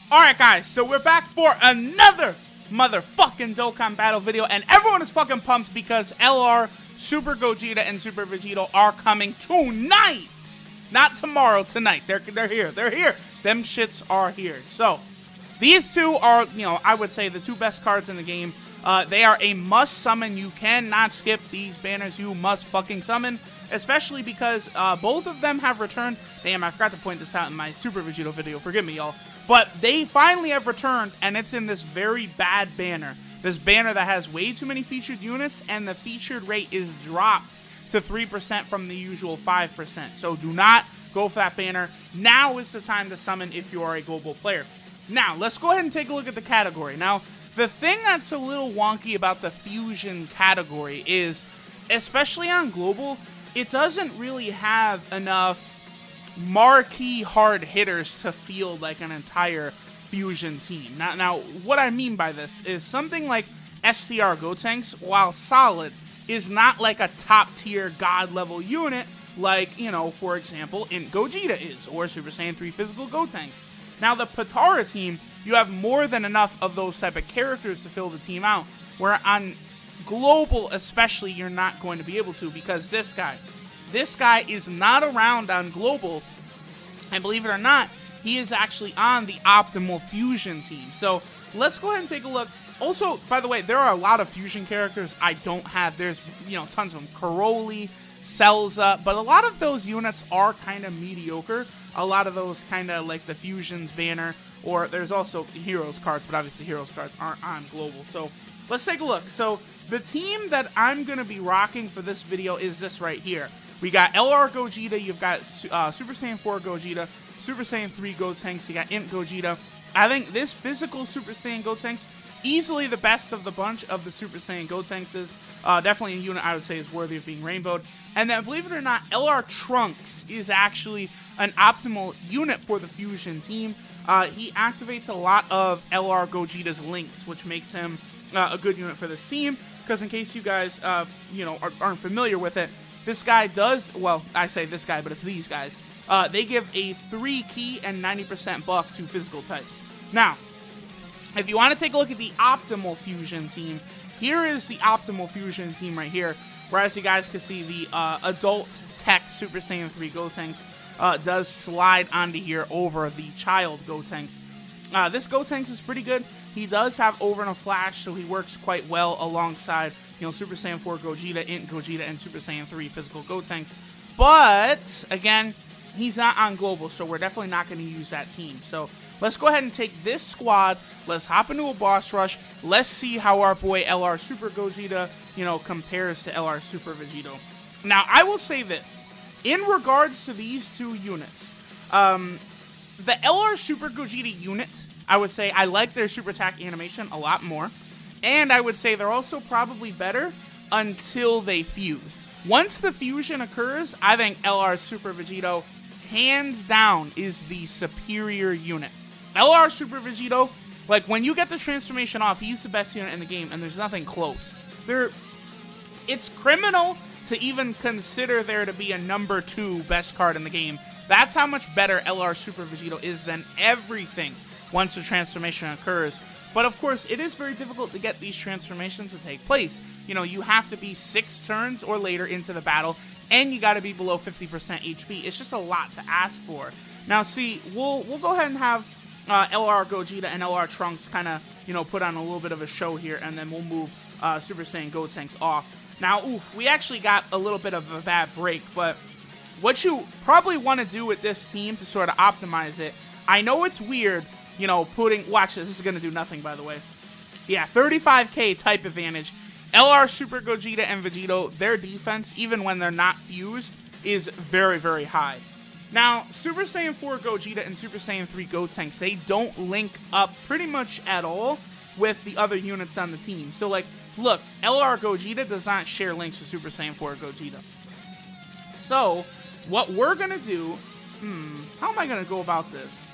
Alright guys, so we're back for another motherfucking Dokkan battle video, and everyone is fucking pumped because LR, Super Gogeta, and Super Vegito are coming tonight! Not tomorrow, tonight. They're here. They're here. Them shits are here. So, these two are, I would say the two best cards in the game. They are a must summon. You cannot skip these banners. You must fucking summon. Especially because both of them have returned. Damn, I forgot to point this out in my Super Vegito video. Forgive me, y'all. But they finally have returned, and it's in this very bad banner. This banner that has way too many featured units, and the featured rate is dropped to 3% from the usual 5%. So do not go for that banner. Now is the time to summon if you are a global player. Now, let's go ahead and take a look at the category. Now, the thing that's a little wonky about the fusion category is, especially on global, it doesn't really have enough marquee hard hitters to field like an entire fusion team. Now, what I mean by this is something like STR Gotenks, while solid, is not like a top tier god level unit like, for example, Gogeta is, or Super Saiyan 3 physical Gotenks. Now, the Potara team, you have more than enough of those type of characters to fill the team out, where on global especially, you're not going to be able to, because this guy is not around on global, and believe it or not, he is actually on the optimal fusion team. So let's go ahead and take a look. Also, by the way, there are a lot of fusion characters I don't have. There's, tons of them. Karoli, Celza, but a lot of those units are kind of mediocre. A lot of those kind of like the fusions banner, or there's also heroes cards, but obviously heroes cards aren't on global. So let's take a look. So the team that I'm going to be rocking for this video is this right here. We got LR Gogeta, you've got Super Saiyan 4 Gogeta, Super Saiyan 3 Gotenks, you got Imp Gogeta. I think this physical Super Saiyan Gotenks, easily the best of the bunch of the Super Saiyan Gotenkses. Definitely a unit I would say is worthy of being rainbowed. And then, believe it or not, LR Trunks is actually an optimal unit for the fusion team. He activates a lot of LR Gogeta's links, which makes him a good unit for this team. Because in case you guys, aren't familiar with it, this guy does, well, I say this guy, but it's these guys. They give a 3 key and 90% buff to physical types. Now, if you want to take a look at the optimal fusion team, here is the optimal fusion team right here. Where, as you guys can see, the adult tech Super Saiyan 3 Gotenks does slide onto here over the child Gotenks. This Gotenks is pretty good. He does have over and a flash, so he works quite well alongside, Super Saiyan 4 Gogeta, Int Gogeta, and Super Saiyan 3 physical Gotenks. But, again, he's not on global, so we're definitely not going to use that team. So let's go ahead and take this squad. Let's hop into a boss rush. Let's see how our boy LR Super Gogeta, compares to LR Super Vegito. Now, I will say this. In regards to these two units, the LR Super Gogeta unit, I would say I like their super attack animation a lot more. And I would say they're also probably better until they fuse. Once the fusion occurs, I think LR Super Vegito, hands down, is the superior unit. LR Super Vegito, like, when you get the transformation off, he's the best unit in the game, and there's nothing close. It's criminal to even consider there to be a number 2 best card in the game. That's how much better LR Super Vegito is than everything once the transformation occurs. But of course, it is very difficult to get these transformations to take place. You have to be 6 turns or later into the battle, and you got to be below 50% HP. It's just a lot to ask for. Now, see, we'll go ahead and have LR Gogeta and LR Trunks kind of, put on a little bit of a show here, and then we'll move Super Saiyan Gotenks off. Now, we actually got a little bit of a bad break, but what you probably want to do with this team to sort of optimize it, I know it's weird, watch this is going to do nothing, by the way. Yeah, 35k type advantage. LR Super Gogeta and Vegito, their defense, even when they're not fused, is very, very high. Now, Super Saiyan 4 Gogeta and Super Saiyan 3 Gotenks, they don't link up pretty much at all with the other units on the team. So, like, look, LR Gogeta does not share links with Super Saiyan 4 Gogeta. So, what we're going to do, how am I going to go about this?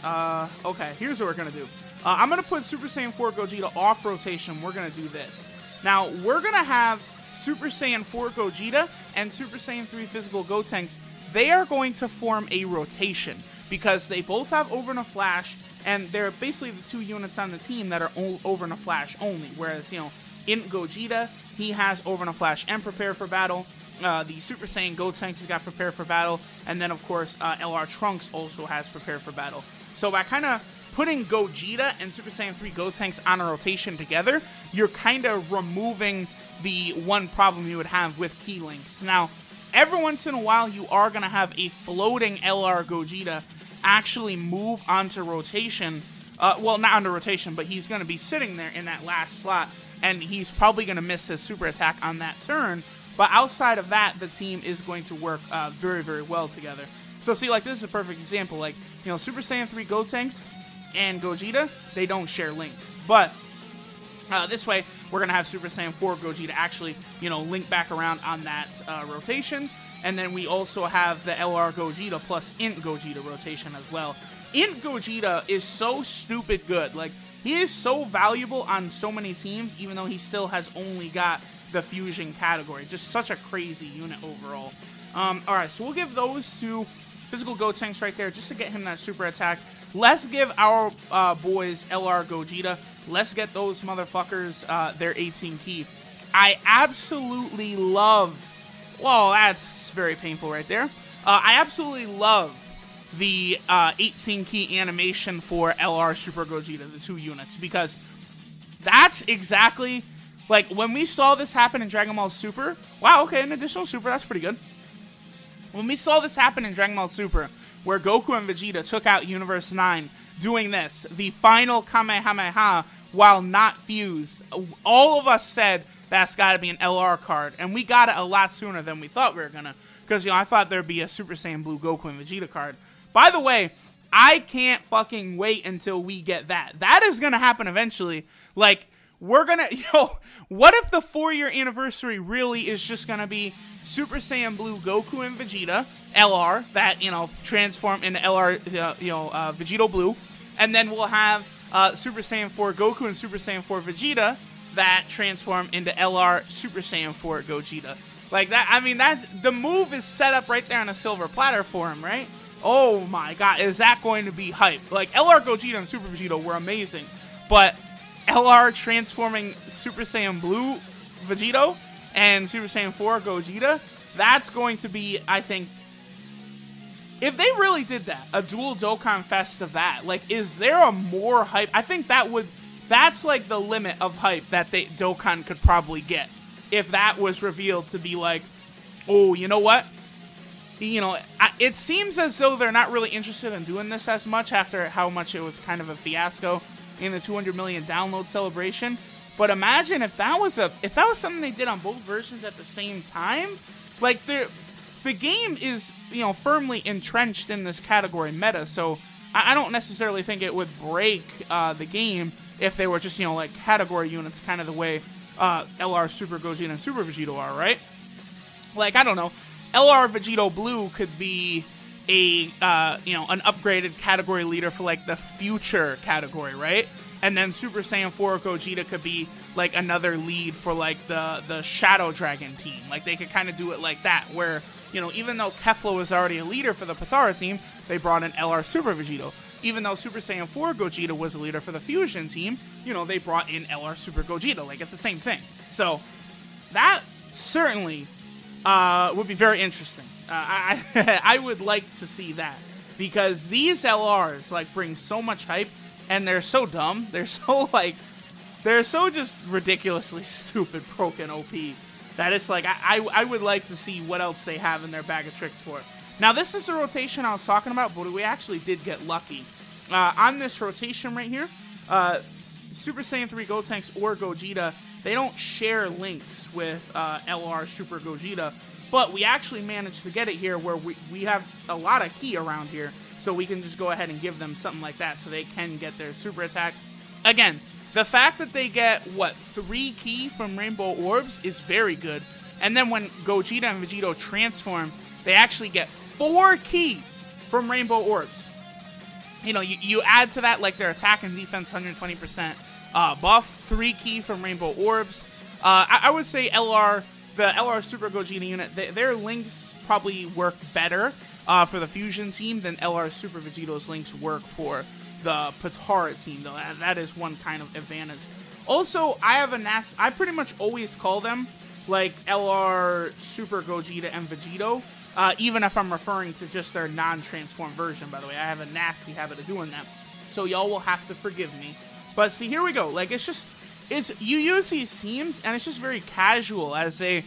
Okay, here's what we're going to do. I'm going to put Super Saiyan 4 Gogeta off rotation. We're going to do this. Now, we're going to have Super Saiyan 4 Gogeta and Super Saiyan 3 physical Gotenks. They are going to form a rotation because they both have over and a flash and they're basically the 2 units on the team that are over in a flash only. Whereas, you know, in Gogeta, he has over in a flash and prepare for battle. The Super Saiyan Gotenks has got prepare for battle, and then of course LR Trunks also has prepare for battle. So by kind of putting Gogeta and Super Saiyan 3 Gotenks on a rotation together, you're kind of removing the one problem you would have with key links. Now, every once in a while, you are going to have a floating LR Gogeta actually move onto rotation. Well, not onto rotation, but he's going to be sitting there in that last slot, and he's probably going to miss his super attack on that turn. But outside of that, the team is going to work very, very well together. So see, like, this is a perfect example. Like, you know, Super Saiyan 3 Gotenks and Gogeta, they don't share links. But this way, we're going to have Super Saiyan 4 Gogeta actually, you know, link back around on that rotation. And then we also have the LR Gogeta plus Int Gogeta rotation as well. Int Gogeta is so stupid good. Like, he is so valuable on so many teams, even though he still has only got the fusion category. Just such a crazy unit overall. Alright, so we'll give those 2 physical Gotenks right there just to get him that super attack. Let's give our boys LR Gogeta. Let's get those motherfuckers their 18 key. I absolutely love... Well, that's very painful right there. I absolutely love the 18 key animation for LR Super Gogeta, the 2 units, because that's exactly... Like, when we saw this happen in Dragon Ball Super... Wow, okay, an additional super, that's pretty good. When we saw this happen in Dragon Ball Super, where Goku and Vegeta took out Universe 9 doing this, the final Kamehameha, while not fused, all of us said that's got to be an LR card, and we got it a lot sooner than we thought we were going to, because, you know, I thought there'd be a Super Saiyan Blue Goku and Vegeta card. By the way, I can't fucking wait until we get that. That is going to happen eventually. Like, we're going to, yo, what if the 4-year anniversary really is just going to be Super Saiyan Blue Goku and Vegeta, LR, that, you know, transform into LR, Vegito Blue, and then we'll have Super Saiyan 4 Goku and Super Saiyan 4 Vegeta that transform into LR Super Saiyan 4 Gogeta. Like that, I mean, that's, the move is set up right there on a silver platter for him, right? Oh my god, is that going to be hype? Like, LR Gogeta and Super Vegito were amazing, but LR transforming Super Saiyan Blue Vegito and Super Saiyan 4 Gogeta, that's going to be, I think, if they really did that, a dual Dokkan Fest of that, like, is there a more hype? I think that's like the limit of hype that Dokkan could probably get. If that was revealed to be like, oh, you know what? You know, it seems as though they're not really interested in doing this as much after how much it was kind of a fiasco in the 200 million download celebration. But imagine if that was something they did on both versions at the same time. Like, the game is, you know, firmly entrenched in this category meta, so I don't necessarily think it would break the game if they were just, you know, like, category units, kind of the way LR Super Gogeta and Super Vegito are, right? Like, I don't know, LR Vegito Blue could be a, an upgraded category leader for, like, the future category, right? And then Super Saiyan 4 Gogeta could be, like, another lead for, like, the Shadow Dragon team. Like, they could kind of do it like that, where, you know, even though Kefla was already a leader for the Patara team, they brought in LR Super Vegito. Even though Super Saiyan 4 Gogeta was a leader for the Fusion team, you know, they brought in LR Super Gogeta. Like, it's the same thing. So, that certainly would be very interesting. I would like to see that, because these LRs, like, bring so much hype, and they're so dumb. They're so just ridiculously stupid, broken OP, that it's like, I would like to see what else they have in their bag of tricks for it. Now, this is the rotation I was talking about, but we actually did get lucky. On this rotation right here, Super Saiyan 3 Gotenks or Gogeta, they don't share links with LR Super Gogeta, but we actually managed to get it here where we have a lot of key around here, so we can just go ahead and give them something like that so they can get their super attack. Again, the fact that they get, 3 key from Rainbow Orbs is very good. And then when Gogeta and Vegito transform, they actually get 4 key from Rainbow Orbs. You know, you add to that, like, their attack and defense 120% buff, 3 key from Rainbow Orbs. I would say the LR Super Gogeta unit, their links probably work better for the Fusion team than LR Super Vegito's links work for the Patara team, though. That is one kind of advantage. Also, I have I pretty much always call them, like, LR, Super Gogeta, and Vegito, even if I'm referring to just their non-transformed version, by the way. I have a nasty habit of doing that. So y'all will have to forgive me. But see, here we go. Like, you use these teams, and it's just very casual as they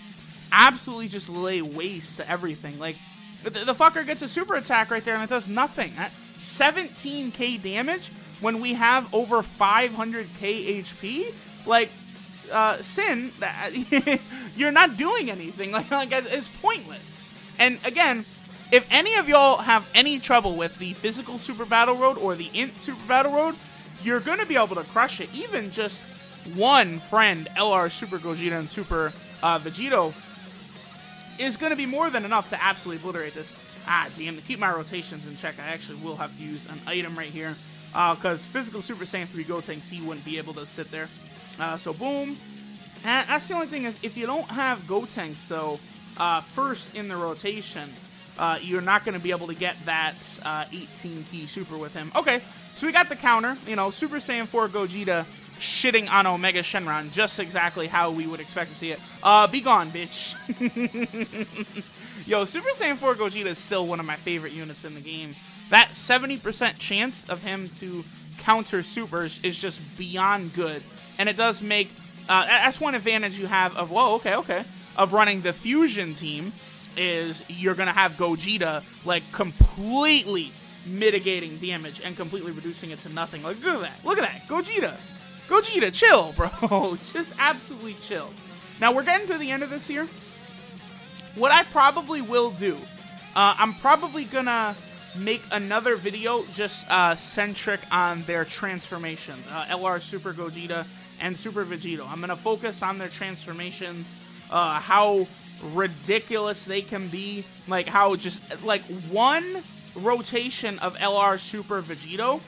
absolutely just lay waste to everything. Like, the fucker gets a super attack right there, and it does nothing. 17k damage when we have over 500k HP? Like, Sin, you're not doing anything. Like it's pointless. And again, if any of y'all have any trouble with the physical Super Battle Road or the Int Super Battle Road, you're going to be able to crush it. Even just one friend, LR, Super Gogeta, and Super Vegito, is going to be more than enough to absolutely obliterate this. Ah, damn, to keep my rotations in check, I actually will have to use an item right here. Because physical Super Saiyan 3 Gotenks, he wouldn't be able to sit there. So boom. And that's the only thing is, if you don't have Gotenks, so first in the rotation, you're not going to be able to get that 18 key super with him. Okay, so we got the counter. You know, Super Saiyan 4 Gogeta shitting on Omega Shenron, just exactly how we would expect to see it. Be gone, bitch. Yo, Super Saiyan 4 Gogeta is still one of my favorite units in the game. That 70% chance of him to counter supers is just beyond good. And it does make, that's one advantage you have of, whoa, okay, of running the fusion team, is you're going to have Gogeta, like, completely mitigating damage and completely reducing it to nothing. Like, look at that, Gogeta, chill, bro. Just absolutely chill. Now, we're getting to the end of this here. What I probably will do, I'm probably going to make another video just centric on their transformations. LR, Super Gogeta, and Super Vegito. I'm going to focus on their transformations, how ridiculous they can be, like how just, like, one rotation of LR Super Vegito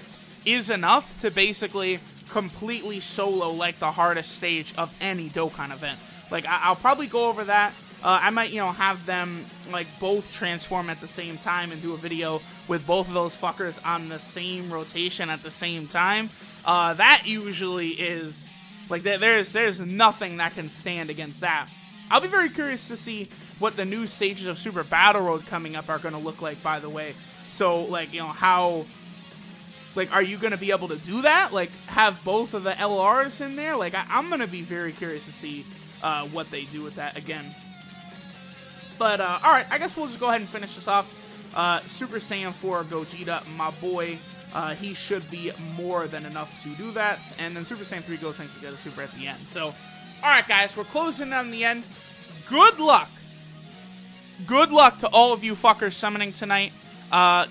is enough to basically completely solo, like, the hardest stage of any Dokkan event. Like, I'll probably go over that. I might, you know, have them, like, both transform at the same time and do a video with both of those fuckers on the same rotation at the same time. That usually is, like, there's nothing that can stand against that. I'll be very curious to see what the new stages of Super Battle Road coming up are going to look like, by the way. So, like, you know, how, like, are you going to be able to do that? Like, have both of the LRs in there? Like, I'm going to be very curious to see what they do with that again. But, alright, I guess we'll just go ahead and finish this off. Super Saiyan 4 Gogeta, my boy, he should be more than enough to do that. And then Super Saiyan 3 Gotenks to get a super at the end. So, alright guys, we're closing on the end. Good luck. Good luck to all of you fuckers summoning tonight.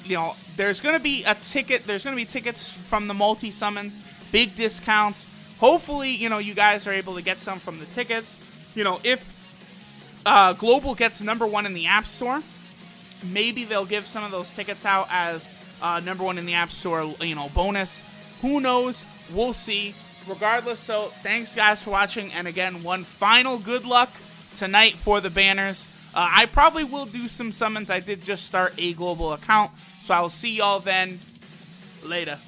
You know, there's going to be a ticket. There's going to be tickets from the multi-summons. Big discounts. Hopefully, you know, you guys are able to get some from the tickets. You know, if Global gets #1 in the App Store, maybe they'll give some of those tickets out as #1 in the App Store, you know, bonus. Who knows? We'll see. Regardless, so thanks guys for watching. And again, one final good luck tonight for the banners. I probably will do some summons. I did just start a Global account. So I'll see y'all then. Later.